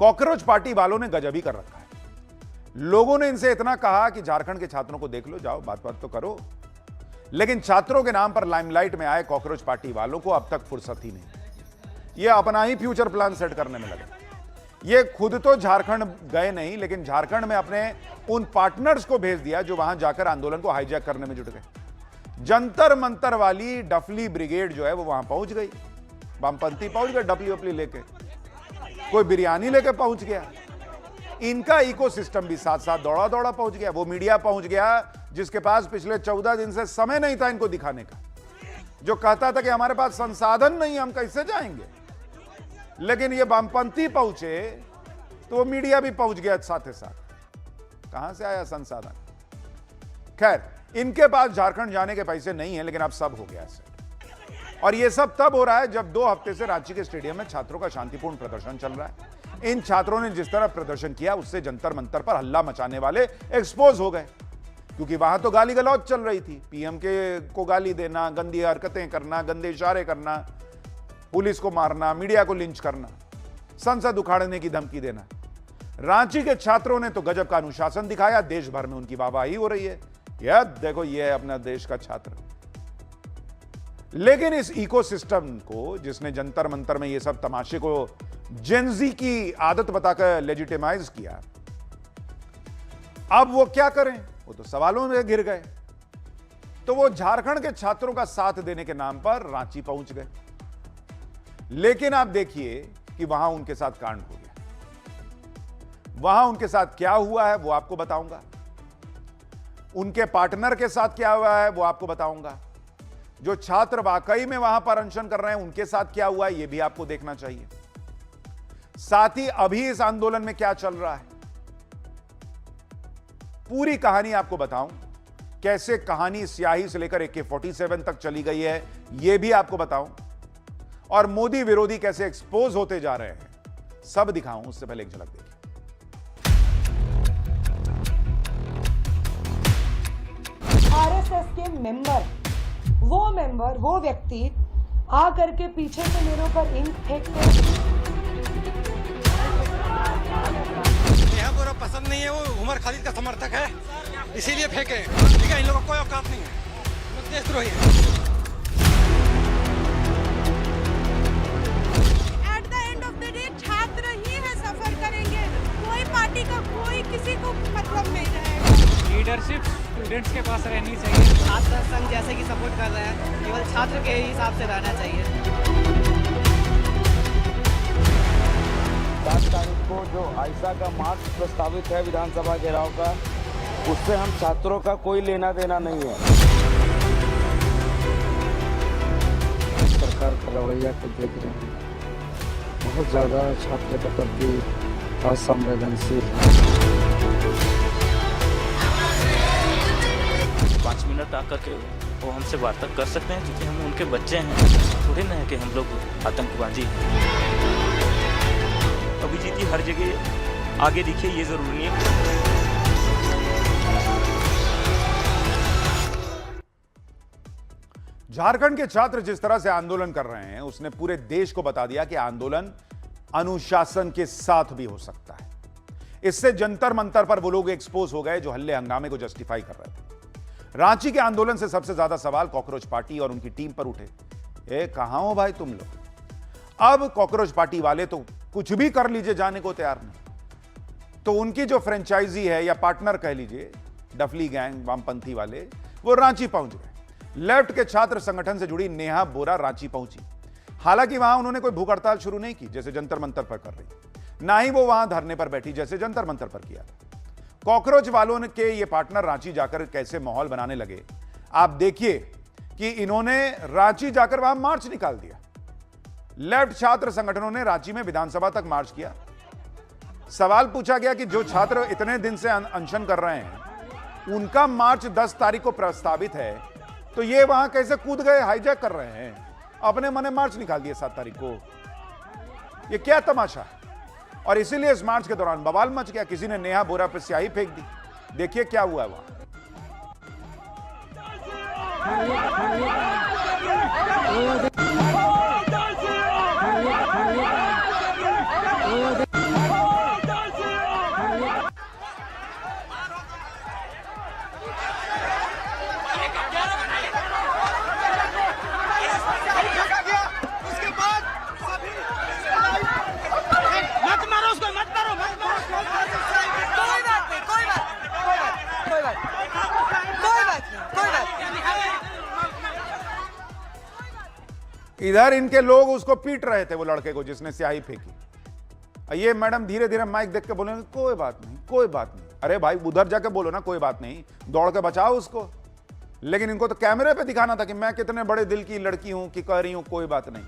Cockroach party वालों ने गजब ही कर रखा है। लोगों ने इनसे इतना कहा कि झारखंड के छात्रों को देख लो, जाओ बात तो करो, लेकिन छात्रों के नाम पर लाइमलाइट में आए कॉकरोच पार्टी वालों को अब तक फुर्सत ही नहीं। ये अपना ही फ्यूचर प्लान सेट करने में लगे। ये खुद तो झारखंड गए नहीं, लेकिन झारखंड में अपने उन पार्टनर्स को भेज दिया जो वहां जाकर आंदोलन को हाईजैक करने में जुट गए। जंतर मंतर वाली डफली ब्रिगेड जो है वो वहां पहुंच गई, वामपंथी पहुंच गए डफली वफली लेके, कोई बिरयानी लेके पहुंच गया। इनका इकोसिस्टम भी साथ साथ दौड़ा दौड़ा पहुंच गया। वो मीडिया पहुंच गया जिसके पास पिछले 14 दिन से समय नहीं था इनको दिखाने का, जो कहता था कि हमारे पास संसाधन नहीं, हम कैसे जाएंगे। लेकिन ये वामपंथी पहुंचे तो वो मीडिया भी पहुंच गया साथ ही साथ। कहां से आया संसाधन? खैर, इनके पास झारखंड जाने के पैसे नहीं है, लेकिन अब सब हो गया सेट। और ये सब तब हो रहा है जब 2 हफ्ते से रांची के स्टेडियम में छात्रों का शांतिपूर्ण प्रदर्शन चल रहा है। इन छात्रों ने जिस तरह प्रदर्शन किया उससे जंतर मंतर पर हल्ला मचाने वाले एक्सपोज हो गए, क्योंकि वहां तो गाली गलौज चल रही थी। पीएम को गाली देना, गंदी हरकतें करना, गंदे इशारे करना, पुलिस को मारना, मीडिया को लिंच करना, संसद उखाड़ने की धमकी देना। रांची के छात्रों ने तो गजब का अनुशासन दिखाया, देश भर में उनकी वाहवाही हो रही है। यार देखो, ये है अपना देश का छात्र। लेकिन इस इकोसिस्टम को, जिसने जंतर मंतर में ये सब तमाशे को जेनजी की आदत बताकर लेजिटिमाइज किया, अब वो क्या करें? वो तो सवालों में घिर गए। तो वो झारखंड के छात्रों का साथ देने के नाम पर रांची पहुंच गए। लेकिन आप देखिए कि वहां उनके साथ कांड हो गया। वहां उनके साथ क्या हुआ है वो आपको बताऊंगा, उनके पार्टनर के साथ क्या हुआ है वो आपको बताऊंगा, जो छात्र वाकई में वहां पर अनशन कर रहे हैं उनके साथ क्या हुआ है ये भी आपको देखना चाहिए। साथ ही अभी इस आंदोलन में क्या चल रहा है, पूरी कहानी आपको बताऊं। कैसे कहानी स्याही से लेकर AK-47 तक चली गई है यह भी आपको बताऊं, और मोदी विरोधी कैसे एक्सपोज होते जा रहे हैं, सब दिखाऊं। उससे पहले एक झलक देखिए। आरएसएस के मेंबर, वो व्यक्ति आ करके पीछे से मेरे ऊपर इंक फेंकते। यहाँ पूरा पसंद नहीं है, वो उमर खालिद का समर्थक है, इसीलिए फेंके। ठीक है, इन लोगों को कोई औकात नहीं है, लोग देशद्रोही है। किसी को मतलब नहीं रहेगा। लीडरशिप स्टूडेंट्स के पास रहनी चाहिए। छात्र संघ जैसे कि सपोर्ट कर रहे हैं, केवल छात्र के हिसाब से रहना चाहिए। 7 तारीख को जो आयशा का मार्च प्रस्तावित है विधानसभा घेराव का, उससे हम छात्रों का कोई लेना देना नहीं है। सरकार का रवैया को देख रहे हैं, बहुत ज़्यादा छात्र के प्रति असंवेदनशील। 5 मिनट आकर के वो हमसे वार्ता कर सकते हैं, क्योंकि हम उनके बच्चे हैं, थोड़ी ना है कि हम लोग आतंकवादी हैं। अभिजीत जी हर जगह आगे दिखे ये जरूरी नहीं है। झारखंड के छात्र जिस तरह से आंदोलन कर रहे हैं उसने पूरे देश को बता दिया कि आंदोलन अनुशासन के साथ भी हो सकता है। इससे जंतर मंतर पर वो लोग एक्सपोज हो गए जो हल्ले हंगामे को जस्टिफाई कर रहे थे। रांची के आंदोलन से सबसे ज्यादा सवाल कॉकरोच पार्टी और उनकी टीम पर उठे। कहां हो भाई तुम लोग? अब कॉकरोच पार्टी वाले तो कुछ भी कर लीजिए, जाने को तैयार नहीं। तो उनकी जो फ्रेंचाइजी है या पार्टनर कह लीजिए, डफली गैंग वामपंथी वाले, वो रांची पहुंच गए। लेफ्ट के छात्र संगठन से जुड़ी नेहा बोरा रांची पहुंची। हालांकि वहां उन्होंने कोई भूख हड़ताल शुरू नहीं की जैसे जंतर मंतर पर कर रही, ना ही वो वहां धरने पर बैठी जैसे जंतर मंतर पर किया था। कॉकरोच वालों के ये पार्टनर रांची जाकर कैसे माहौल बनाने लगे, आप देखिए कि इन्होंने रांची जाकर वहां मार्च निकाल दिया। लेफ्ट छात्र संगठनों ने रांची में विधानसभा तक मार्च किया। सवाल पूछा गया कि जो छात्र इतने दिन से अनशन कर रहे हैं उनका मार्च 10 तारीख को प्रस्तावित है, तो ये वहां कैसे कूद गए, हाईजैक कर रहे हैं, अपने मने मार्च निकाल दिए 7 तारीख को। ये क्या तमाशा है? और इसीलिए इस मार्च के दौरान बवाल मच गया। किसी ने नेहा बोरा पर स्याही फेंक दी। देखिए क्या हुआ वहां। इधर इनके लोग उसको पीट रहे थे, वो लड़के को जिसने स्याही फेंकी। ये मैडम धीरे धीरे माइक देख के बोलेंगे कोई बात नहीं, कोई बात नहीं। अरे भाई उधर जाके बोलो ना कोई बात नहीं, दौड़ के बचाओ उसको। लेकिन इनको तो कैमरे पे दिखाना था कि मैं कितने बड़े दिल की लड़की हूं कि कह रही हूं कोई बात नहीं।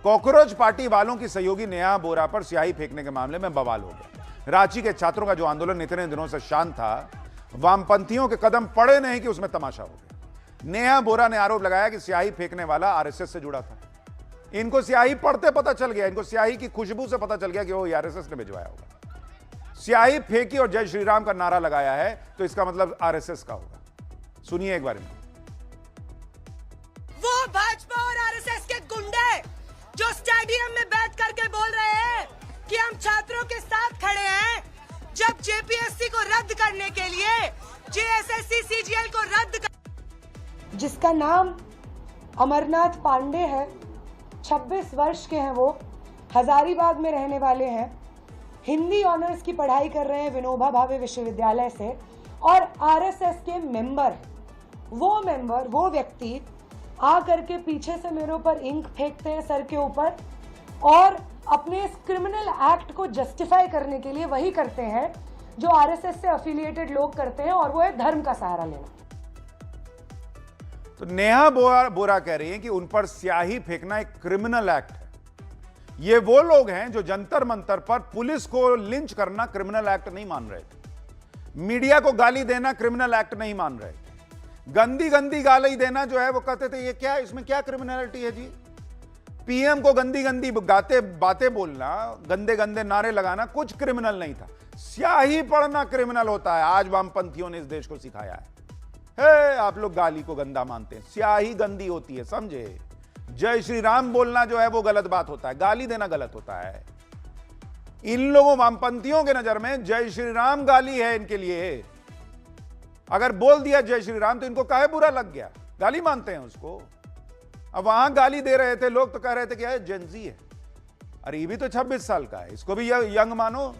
कॉकरोच पार्टी वालों की सहयोगी नेहा बोरा पर स्याही फेंकने के मामले में बवाल हो गया। रांची के छात्रों का जो आंदोलन इतने दिनों से शांत था, वामपंथियों के कदम पड़े नहीं कि उसमें तमाशा हो गया। नेहा बोरा ने आरोप लगाया कि स्याही फेंकने वाला आरएसएस से जुड़ा था। इनको स्याही पढ़ते पता चल गया, इनको स्याही की खुशबू से पता चल गया कि वो आरएसएस ने भिजवाया होगा। स्याही फेंकी और जय श्री राम का नारा लगाया है तो इसका मतलब आरएसएस का होगा। सुनिए एक बार में। वो भाजपा और आरएसएस के गुंडे जो स्टेडियम में बैठ करके बोल रहे हैं कि हम छात्रों के साथ खड़े हैं, जब जेपीएससी को रद्द करने के लिए जेएसएससी सीजीएल को रद्द जिसका नाम अमरनाथ पांडे है, 26 वर्ष के हैं वो, हजारीबाग में रहने वाले हैं, हिंदी ऑनर्स की पढ़ाई कर रहे हैं विनोबा भावे विश्वविद्यालय से, और आरएसएस के मेंबर वो व्यक्ति आ करके पीछे से मेरे ऊपर इंक फेंकते हैं सर के ऊपर और अपने इस क्रिमिनल एक्ट को जस्टिफाई करने के लिए वही करते हैं जो आरएसएस से एफिलिएटेड लोग करते हैं, और वो है धर्म का सहारा लेना। तो नेहा बोरा कह रही है कि उन पर स्याही फेंकना एक क्रिमिनल एक्ट है। ये वो लोग हैं जो जंतर मंतर पर पुलिस को लिंच करना क्रिमिनल एक्ट नहीं मान रहे थे, मीडिया को गाली देना क्रिमिनल एक्ट नहीं मान रहे थे, गंदी गंदी गाली देना जो है वो कहते थे ये क्या, इसमें क्या क्रिमिनलिटी है जी। पीएम को गंदी गंदी बातें बोलना, गंदे गंदे नारे लगाना कुछ क्रिमिनल नहीं था, स्याही पढ़ना क्रिमिनल होता है। आज वामपंथियों ने इस देश को सिखाया है। आप लोग गाली को गंदा मानते हैं, स्याही गंदी होती है, समझे। जय श्री राम बोलना जो है वो गलत बात होता है, गाली देना गलत होता है। इन लोगों वामपंथियों के नजर में जय श्री राम गाली है इनके लिए। अगर बोल दिया जय श्री राम तो इनको काहे बुरा लग गया, गाली मानते हैं उसको। अब वहां गाली दे रहे थे लोग तो कह रहे थे कि जेंजी है, अरे ये भी तो 26 साल का है, इसको भी यंग मानो।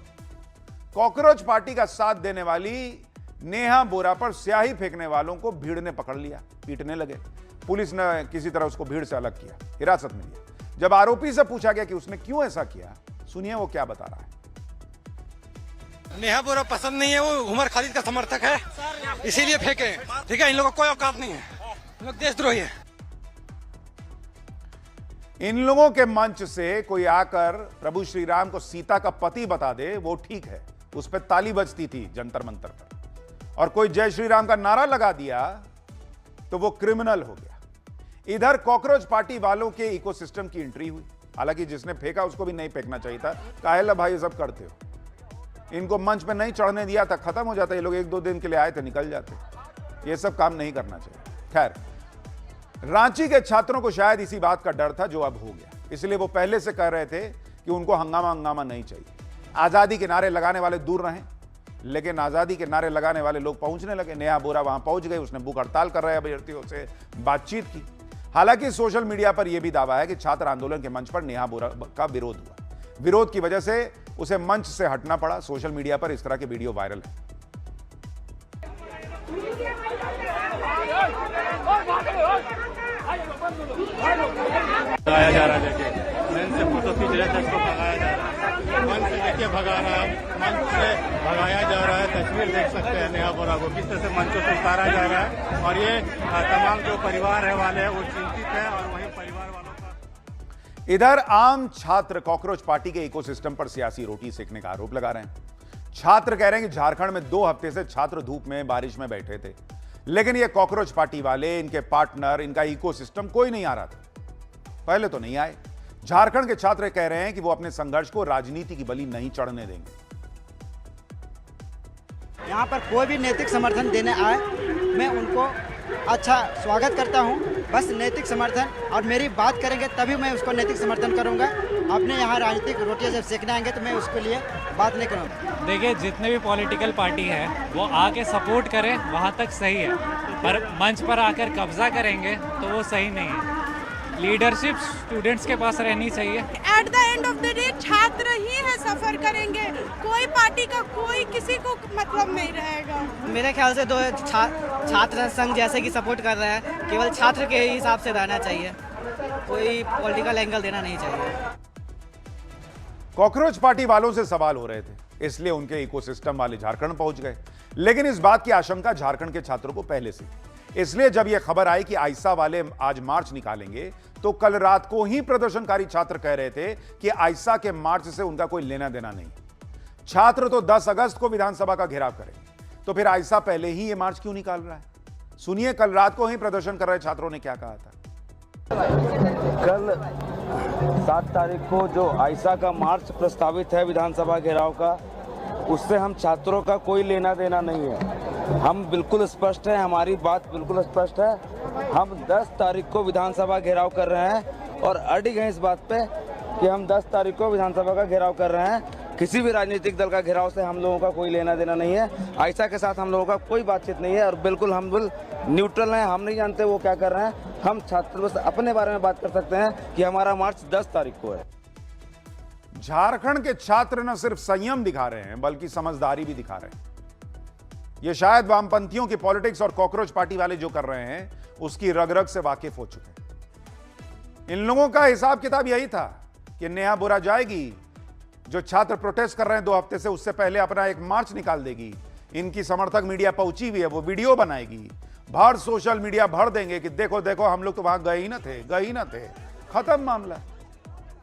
कॉकरोच पार्टी का साथ देने वाली नेहा बोरा पर स्याही फेंकने वालों को भीड़ ने पकड़ लिया, पीटने लगे। पुलिस ने किसी तरह उसको भीड़ से अलग किया, हिरासत में लिया। जब आरोपी से पूछा गया कि उसने क्यों ऐसा किया, सुनिए वो क्या बता रहा है। नेहा बोरा पसंद नहीं है, वो उमर खालिद का समर्थक है, इसीलिए फेंके। ठीक है, इन लोगों को कोई औकात नहीं है, इन लोग देशद्रोही है। इन लोगों के मंच से कोई आकर प्रभु श्री राम को सीता का पति बता दे वो ठीक है, उस पर ताली बजती थी जंतर मंतर पर, और कोई जय श्री राम का नारा लगा दिया तो वो क्रिमिनल हो गया। इधर कॉकरोच पार्टी वालों के इकोसिस्टम की एंट्री हुई। हालांकि जिसने फेंका उसको भी नहीं फेंकना चाहिए था, काहे भाई ये सब करते हो। इनको मंच पे नहीं चढ़ने दिया था, खत्म हो जाता। ये लोग 1-2 दिन के लिए आए थे, निकल जाते। ये सब काम नहीं करना चाहिए। खैर, रांची के छात्रों को शायद इसी बात का डर था जो अब हो गया, इसलिए वो पहले से कह रहे थे कि उनको हंगामा नहीं चाहिए। आजादी के नारे लगाने वाले दूर रहें, लेकिन आजादी के नारे लगाने वाले लोग पहुंचने लगे। नेहा बोरा वहां पहुंच गई, उसने भूख हड़ताल कर रहे अभ्यर्थियों से बातचीत की। हालांकि सोशल मीडिया पर यह भी दावा है कि छात्र आंदोलन के मंच पर नेहा बोरा का विरोध हुआ, विरोध की वजह से उसे मंच से हटना पड़ा। सोशल मीडिया पर इस तरह के वीडियो वायरल है। भगाया जा रहा है, देखिए मैंने से फोटो खींच रहे थे, उसको भगाया जा रहा है, मंच से देखिए भगा रहा है, मंच से भगाया जा रहा है। तस्वीर देख सकते हैं नेहा बोरा को किस तरह से मंचों से उतारा जा रहा है, और ये तमाम जो परिवार है वाले हैं वो चिंतित है, और वहीं परिवार वालों का। इधर आम छात्र कॉकरोच पार्टी के इकोसिस्टम पर सियासी रोटी सेकने का आरोप लगा रहे हैं। छात्र कह रहे हैं कि झारखंड में 2 हफ्ते से छात्र धूप में बारिश में बैठे थे, लेकिन ये कॉकरोच पार्टी वाले, इनके पार्टनर, इनका इकोसिस्टम कोई नहीं आ रहा था। पहले तो नहीं आए। झारखंड के छात्र कह रहे हैं कि वो अपने संघर्ष को राजनीति की बलि नहीं चढ़ने देंगे। यहाँ पर कोई भी नैतिक समर्थन देने आए, मैं उनको अच्छा स्वागत करता हूँ। बस नैतिक समर्थन, और मेरी बात करेंगे तभी मैं उसको नैतिक समर्थन करूँगा। अपने यहाँ राजनीतिक रोटियाँ जब सेकने आएंगे तो मैं उसके लिए बात नहीं करूँगा। देखिए, जितने भी पॉलिटिकल पार्टी है वो आके सपोर्ट करें, वहाँ तक सही है, पर मंच पर आकर कब्जा करेंगे तो वो सही नहीं है। लीडरशिप स्टूडेंट्स के पास रहनी चाहिए। At the end of the day छात्र ही है सफर करेंगे, कोई पार्टी का कोई किसी को मतलब नहीं रहेगा। मेरे ख्याल से तो छात्र संघ जैसे कि सपोर्ट कर रहा है, केवल छात्र के हिसाब से रहना चाहिए। कोई पॉलिटिकल एंगल देना नहीं चाहिए। कॉकरोच पार्टी वालों से सवाल हो रहे थे, इसलिए उनके इकोसिस्टम वाले झारखंड पहुंच गए। लेकिन इस बात की आशंका झारखंड के छात्रों को पहले से, इसलिए जब यह खबर आई कि आइसा वाले आज मार्च निकालेंगे, तो कल रात को ही प्रदर्शनकारी छात्र कह रहे थे कि आइसा के मार्च से उनका कोई लेना देना नहीं। छात्र तो 10 अगस्त को विधानसभा का घेराव करेंगे, तो फिर आइसा पहले ही यह मार्च क्यों निकाल रहा है? सुनिए कल रात को ही प्रदर्शन कर रहे छात्रों ने क्या कहा था। कल 7 तारीख को जो आइसा का मार्च प्रस्तावित है विधानसभा घेराव का, उससे हम छात्रों का कोई लेना देना नहीं है। हम बिल्कुल स्पष्ट हैं, हमारी बात बिल्कुल स्पष्ट है। हम 10 तारीख को विधानसभा घेराव कर रहे हैं और अडिग हैं इस बात पे कि हम 10 तारीख को विधानसभा का घेराव कर रहे हैं। किसी भी राजनीतिक दल का घेराव से हम लोगों का कोई लेना देना नहीं है। आइसा के साथ हम लोगों का कोई बातचीत नहीं है और बिल्कुल हम न्यूट्रल हैं। हम नहीं जानते वो क्या कर रहे हैं। हम छात्र बस अपने बारे में बात कर सकते हैं कि हमारा मार्च 10 तारीख को है। झारखंड के छात्र न सिर्फ संयम दिखा रहे हैं बल्कि समझदारी भी दिखा रहे हैं। यह शायद वामपंथियों की पॉलिटिक्स और कॉकरोच पार्टी वाले जो कर रहे हैं उसकी रग रग से वाकिफ हो चुके हैं। इन लोगों का हिसाब किताब यही था कि नेहा बुरा जाएगी, जो छात्र प्रोटेस्ट कर रहे हैं 2 हफ्ते से, उससे पहले अपना एक मार्च निकाल देगी। इनकी समर्थक मीडिया पहुंची हुई है, वो वीडियो बनाएगी, भर सोशल मीडिया भर देंगे कि देखो देखो हम लोग तो वहां गए ही ना थे, खत्म मामला।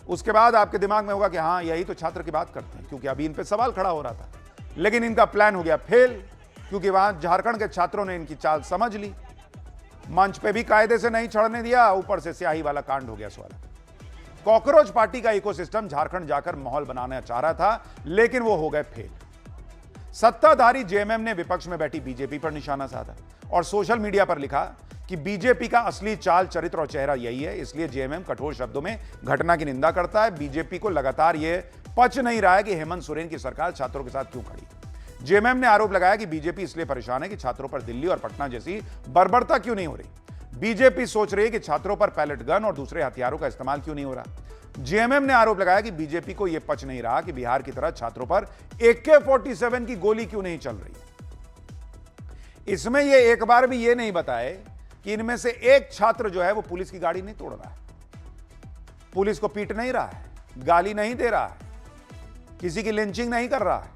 उसके बाद आपके दिमाग में होगा कि हाँ यही तो छात्र की बात करते हैं, क्योंकि अभी इन पे सवाल खड़ा हो रहा था। लेकिन इनका प्लान हो गया फेल, क्योंकि वहां झारखंड के छात्रों ने इनकी चाल समझ ली। मंच पे भी कायदे से नहीं चढ़ने दिया, ऊपर से स्याही वाला कांड हो गया। सवाल कॉकरोच पार्टी का इकोसिस्टम झारखंड जाकर माहौल बनाना चाह रहा था, लेकिन वो हो गए फेल। सत्ताधारी जेएमएम ने विपक्ष में बैठी बीजेपी पर निशाना साधा और सोशल मीडिया पर लिखा कि बीजेपी का असली चाल, चरित्र और चेहरा यही है, इसलिए जेएमएम कठोर शब्दों में घटना की निंदा करता है। बीजेपी को लगातार यह पच नहीं रहा है कि हेमंत सोरेन की सरकार छात्रों के साथ क्यों खड़ी। जेएमएम ने आरोप लगाया कि बीजेपी इसलिए परेशान है कि छात्रों पर दिल्ली और पटना जैसी बर्बरता क्यों नहीं हो रही। बीजेपी सोच रही है कि छात्रों पर पैलेट गन और दूसरे हथियारों का इस्तेमाल क्यों नहीं हो रहा। जेएमएम ने आरोप लगाया कि बीजेपी को यह पच नहीं रहा कि बिहार की तरह छात्रों पर AK-47 की गोली क्यों नहीं चल रही। इसमें यह एक बार भी यह नहीं बताए कि इनमें से एक छात्र जो है वो पुलिस की गाड़ी नहीं तोड़ रहा है, पुलिस को पीट नहीं रहा है, गाली नहीं दे रहा है, किसी की लिंचिंग नहीं कर रहा है,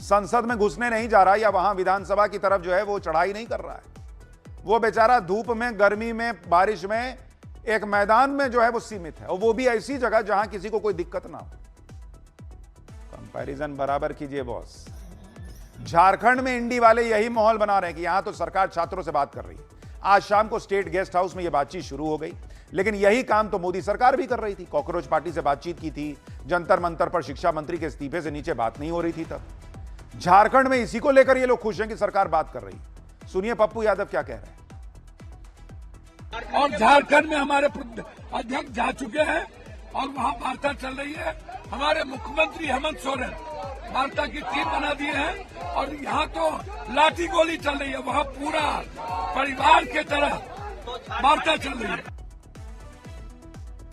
संसद में घुसने नहीं जा रहा, या वहां विधानसभा की तरफ जो है वो चढ़ाई नहीं कर रहा है। वो बेचारा धूप में, गर्मी में, बारिश में एक मैदान में जो है वो सीमित है, और वो भी ऐसी जगह जहां किसी को कोई दिक्कत ना हो। कंपैरिजन बराबर कीजिए बॉस। झारखंड में इंडी वाले यही माहौल बना रहे हैं कि यहां तो सरकार छात्रों से बात कर रही है। आज शाम को स्टेट गेस्ट हाउस में यह बातचीत शुरू हो गई, लेकिन यही काम तो मोदी सरकार भी कर रही थी। कॉकरोच पार्टी से बातचीत की थी, जंतर मंतर पर शिक्षा मंत्री के इस्तीफे से नीचे बात नहीं हो रही थी। तब झारखंड में इसी को लेकर ये लोग खुश हैं कि सरकार बात कर रही है। सुनिए पप्पू यादव क्या कह रहे हैं। और झारखंड में हमारे अध्यक्ष जा चुके हैं और वहाँ वार्ता चल रही है। हमारे मुख्यमंत्री हेमंत सोरेन वार्ता की टीम बना दिए हैं और यहाँ तो लाठी गोली चल रही है, वहाँ पूरा परिवार के तरह वार्ता चल रही है।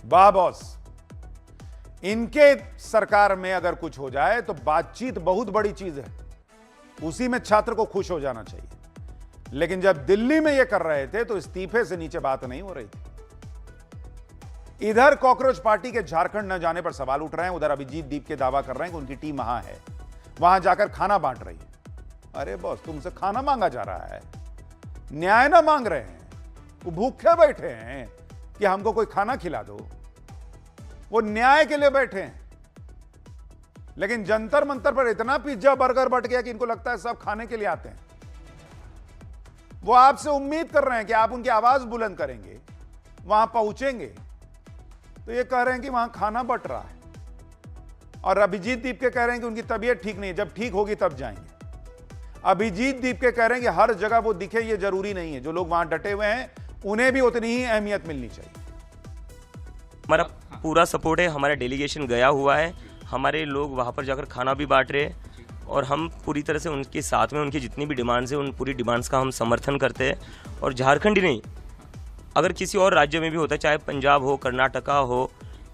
वाह बॉस, इनके सरकार में अगर कुछ हो जाए तो बातचीत बहुत बड़ी चीज है, उसी में छात्र को खुश हो जाना चाहिए। लेकिन जब दिल्ली में यह कर रहे थे तो इस्तीफे से नीचे बात नहीं हो रही थी। इधर कॉकरोच पार्टी के झारखंड न जाने पर सवाल उठ रहे हैं, उधर अभिजीत दीप के दावा कर रहे हैं कि उनकी टीम वहां है, वहां जाकर खाना बांट रही है। अरे बॉस, तुमसे खाना मांगा जा रहा है, न्याय ना मांग रहे हैं, वो भूखे बैठे हैं कि हमको कोई खाना खिला दो, वो न्याय के लिए बैठे हैं। लेकिन जंतर मंतर पर इतना पिज्जा बर्गर बट गया कि इनको लगता है सब खाने के लिए आते हैं। वो आपसे उम्मीद कर रहे हैं कि आप उनकी आवाज बुलंद करेंगे, वहां पहुंचेंगे, तो ये कह रहे हैं कि वहां खाना बट रहा है। और अभिजीत दीप के कह रहे हैं कि उनकी तबीयत ठीक नहीं है, जब ठीक होगी तब जाएंगे। अभिजीत दीप के कह रहे हैं कि हर जगह वो दिखे ये जरूरी नहीं है, जो लोग वहां डटे हुए हैं उन्हें भी उतनी ही अहमियत मिलनी चाहिए। हमारा पूरा सपोर्ट है, हमारा डेलीगेशन गया हुआ है, हमारे लोग वहाँ पर जाकर खाना भी बांट रहे हैं और हम पूरी तरह से उनके साथ में, उनकी जितनी भी डिमांड्स है उन पूरी डिमांड्स का हम समर्थन करते हैं। और झारखंड ही नहीं, अगर किसी और राज्य में भी होता है, चाहे पंजाब हो, कर्नाटका हो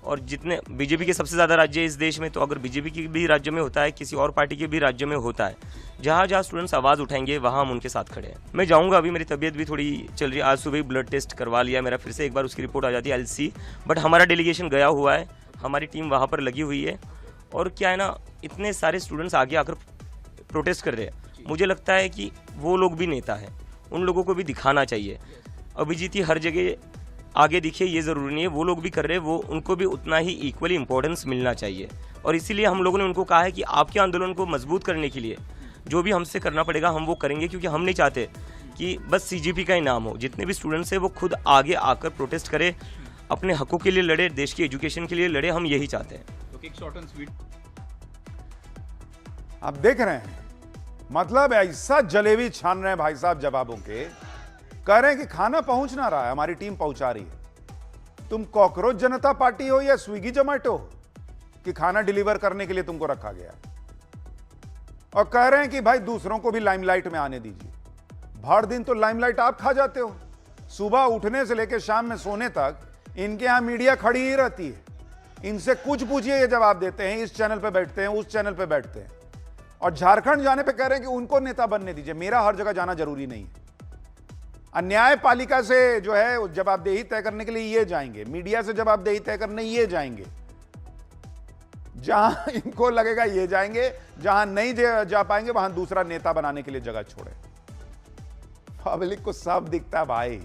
और जितने बीजेपी के सबसे ज़्यादा राज्य है इस देश में, तो अगर बीजेपी के भी राज्य में होता है, किसी और पार्टी के भी राज्य में होता है, जहाँ जहाँ स्टूडेंट्स आवाज़ उठाएंगे वहाँ हम उनके साथ खड़े हैं। मैं जाऊँगा, अभी मेरी तबीयत भी थोड़ी चल रही है, आज सुबह ही ब्लड टेस्ट करवा लिया मेरा, फिर से एक बार उसकी रिपोर्ट आ जाती है, LC, बट हमारा डेलीगेशन गया हुआ है, हमारी टीम वहाँ पर लगी हुई है। और क्या है ना, इतने सारे स्टूडेंट्स आगे आकर प्रोटेस्ट कर रहे हैं, मुझे लगता है कि वो लोग भी नेता हैं, उन लोगों को भी दिखाना चाहिए। अभिजीत ही हर जगह आगे दिखे ये ज़रूरी नहीं है, वो लोग भी कर रहे हैं, वो उनको भी उतना ही इक्वली इंपॉर्टेंस मिलना चाहिए। और इसीलिए हम लोगों ने उनको कहा है कि आपके आंदोलन को मजबूत करने के लिए जो भी हमसे करना पड़ेगा हम वो करेंगे, क्योंकि हम नहीं चाहते कि बस CGP का ही नाम हो। जितने भी स्टूडेंट्स हैं वो खुद आगे आकर प्रोटेस्ट करें, अपने हकों के लिए लड़े, देश की एजुकेशन के लिए लड़े, हम यही चाहते हैं। आप देख रहे हैं, मतलब ऐसा जलेबी छान रहे हैं भाई साहब जवाबों के, कह रहे हैं कि खाना पहुंच ना रहा है, हमारी टीम पहुंचा रही है। तुम कॉकरोच जनता पार्टी हो या स्विगी जोमेटो कि खाना डिलीवर करने के लिए तुमको रखा गया, और कह रहे हैं कि भाई दूसरों को भी लाइमलाइट में आने दीजिए। भर दिन तो लाइमलाइट आप खा जाते हो, सुबह उठने से लेकर शाम में सोने तक इनके यहां मीडिया खड़ी ही रहती है, इनसे कुछ पूछिए ये जवाब देते हैं, इस चैनल पे बैठते हैं, उस चैनल पे बैठते हैं, और झारखंड जाने पे कह रहे हैं कि उनको नेता बनने दीजिए। मेरा हर जगह जाना जरूरी नहीं है। न्यायपालिका से जो है जवाबदेही तय करने के लिए ये जाएंगे, मीडिया से जवाबदेही तय करने ये जाएंगे, जहां इनको लगेगा ये जाएंगे, जहां नहीं जा पाएंगे वहां दूसरा नेता बनाने के लिए जगह छोड़े। पब्लिक को सब दिखता है भाई।